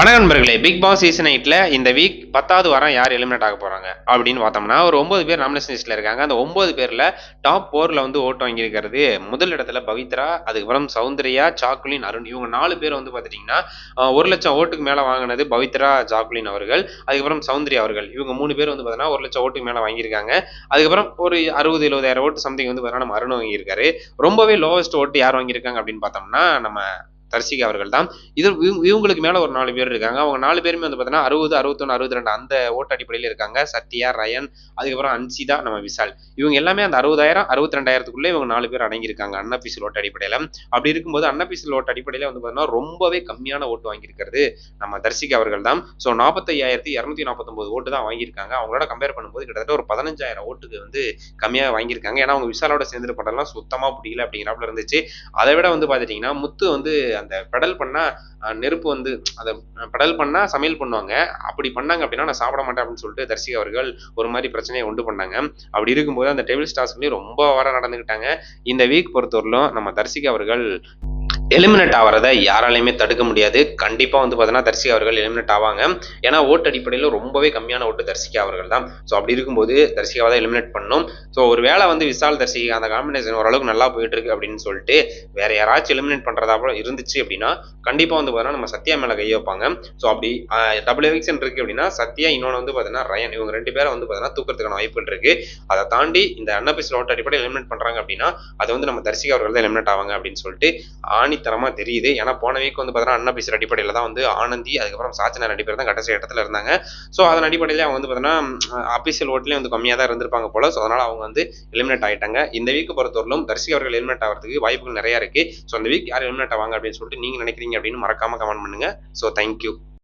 வணக்கம் நண்பர்களே, big Boss season 8ல இந்த வீக் 10வது வாரம் யார் எலிமினேட் ஆக போறாங்க அப்படின்னு பார்த்தோம்னா, ஒரு 9 பேர் நாமினேஷன் லிஸ்ட்ல இருக்காங்க. அந்த 9 பேர்ல டாப் 4ல வந்து ஓட்டு வாங்கியிருக்கிறது முதல் இடத்துல பவித்ரா, அதுக்கப்புறம் சௌந்தர்யா, ஜாக்குலின், அருண். இவங்க 4 பேர் வந்து பார்த்துட்டீங்கன்னா 1,00,000 ஓட்டுக்கு மேல வாங்கினது பவித்ரா, ஜாக்குலின் அவர்கள், அதுக்கப்புறம் சௌந்தர்யா அவர்கள். இவங்க 3 பேர் வந்து பார்த்தீங்கன்னா 1,00,000 ஓட்டுக்கு மேல வாங்கியிருக்காங்க. அதுக்கப்புறம் ஒரு 60, 70,000 ஓட்டு சம்திங் வந்து பார்த்தீங்கன்னா நம்ம அருண் வாங்கியிருக்காரு. ரொம்பவே லோவஸ்ட் ஓட்டு யார் வாங்கியிருக்காங்க அப்படின்னு பார்த்தோம்னா நம்ம தர்சிகா அவர்கள் தான். இது இவங்களுக்கு மேல ஒரு 4 பேர் இருக்காங்க. அவங்க 4 பேருமே வந்து பார்த்தீங்கன்னா 60, 61, 62 அந்த ஓட்டு அடிப்படையில இருக்காங்க. சத்யா, ரயன், அதுக்கப்புறம் அன்சிதா, நம்ம விஷால். இவங்க எல்லாமே அந்த 60,000, 62,000த்துக்குள்ள இவங்க 4 பேர் அடங்கியிருக்காங்க அன்அஃபிஷியல் ஓட்டு அடிப்படையில. அப்படி இருக்கும்போது அன்அஃபிஷியல் ஓட்டு அடிப்படையில வந்து பார்த்தீங்கன்னா ரொம்பவே கம்மியான ஓட்டு வாங்கியிருக்கிறது நம்ம தர்சிகா அவர்கள் தான். ஸோ 45,249 ஓட்டு தான் வாங்கியிருக்காங்க. அவங்களோட கம்பேர் பண்ணும்போது கிட்டத்தட்ட ஒரு 15,000 ஓட்டுக்கு வந்து கம்மியாக வாங்கியிருக்காங்க. ஏன்னா அவங்க விஷாலோட சேர்ந்து படம்லாம் சுத்தமாக பிடிக்கல அப்படிங்கிறப்பல இருந்துச்சு. அதை விட வந்து பார்த்துட்டிங்கன்னா முத்து வந்து அந்த பெடல் பண்ணா நெருப்பு வந்து அதை பெடல் பண்ணா சமையல் பண்ணுவாங்க. அப்படி பண்ணாங்க அப்படின்னா நான் சாப்பிட மாட்டேன் அப்படின்னு சொல்லிட்டு தர்சிகா அவர்கள் ஒரு மாதிரி பிரச்சனையை உண்டு பண்ணாங்க. அப்படி இருக்கும்போது அந்த டேபிள் ஸ்டார்ஸ்லயும் ரொம்ப ஓவரா நடந்துக்கிட்டாங்க. இந்த வீக் பொறுத்தவரையிலும் நம்ம தர்சிகா அவர்கள் எலிமினேட் ஆகிறத யாராலையுமே தடுக்க முடியாது. கண்டிப்பா வந்து பார்த்தீங்கன்னா தர்சிகா அவர்கள் எலிமினேட் ஆவாங்க. ஏன்னா ஓட்டு அடிப்படையில் ரொம்பவே கம்மியான ஓட்டு தர்சிகா அவர்கள் தான். ஸோ அப்படி இருக்கும்போது தர்சிகாவை தான் எலிமினேட் பண்ணணும். ஸோ ஒரு வேளை வந்து விஷால், தர்சிகா அந்த காம்பினேஷன் ஓரளவுக்கு நல்லா போயிட்டு இருக்கு அப்படின்னு சொல்லிட்டு வேற யாராச்சும் எலிமினேட் பண்றதா இருந்துச்சு அப்படின்னா கண்டிப்பா வந்து பார்த்தீங்கன்னா நம்ம சத்யா மேல கை வைப்பாங்க. ஸோ அப்படி டபுள் எவிக்ஷன் இருக்கு அப்படின்னா சத்யா, இன்னொன்று வந்து பார்த்தீங்கன்னா ரயன், இவங்க 2 பேரை வந்து பார்த்தீங்கன்னா தூக்கிறதுக்கான வாய்ப்புகள் இருக்கு. அதை தாண்டி இந்த அன்அஃபிஷியல் ஓட்டு அடிப்படையில் எலிமினேட் பண்றாங்க அப்படின்னா அது வந்து நம்ம தர்சிகா அவர்கள் தான் எலிமினேட் ஆவாங்க அப்படின்னு சொல்லிட்டு ஆணித்தரமா தெரியுது. ஏன்னா போன வீக் வந்து பார்த்தீங்கன்னா அன்அஃபிஷியல் அடிப்படையில் தான் வந்து ஆனந்தி, அதுக்கப்புறம் சாச்சனா 2 பேர் தான் கடைசி இடத்துல இருந்தாங்க. ஸோ அதன் அடிப்படையில அவங்க வந்து பார்த்தீங்கன்னா அபிஷியல் ஓட்டுலேயும் வந்து கம்மியாக தான் இருந்திருப்பாங்க போல. ஸோ அதனால அவங்க வந்து எலிமினேட் ஆயிட்டாங்க. இந்த வீக் பொறுத்தவரையிலும் தர்சிகா அவர்கள் எலிமினேட் ஆகிறதுக்கு வாய்ப்புகள் நிறைய இருக்கு. ஸோ அந்த வீக் யார் எலிமினேட் ஆவாங்க அப்படின்னு சொல்லிட்டு நீங்க நினைக்கிறீங்க அப்படின்னு மறக்காம கமெண்ட் பண்ணுங்க. So thank you.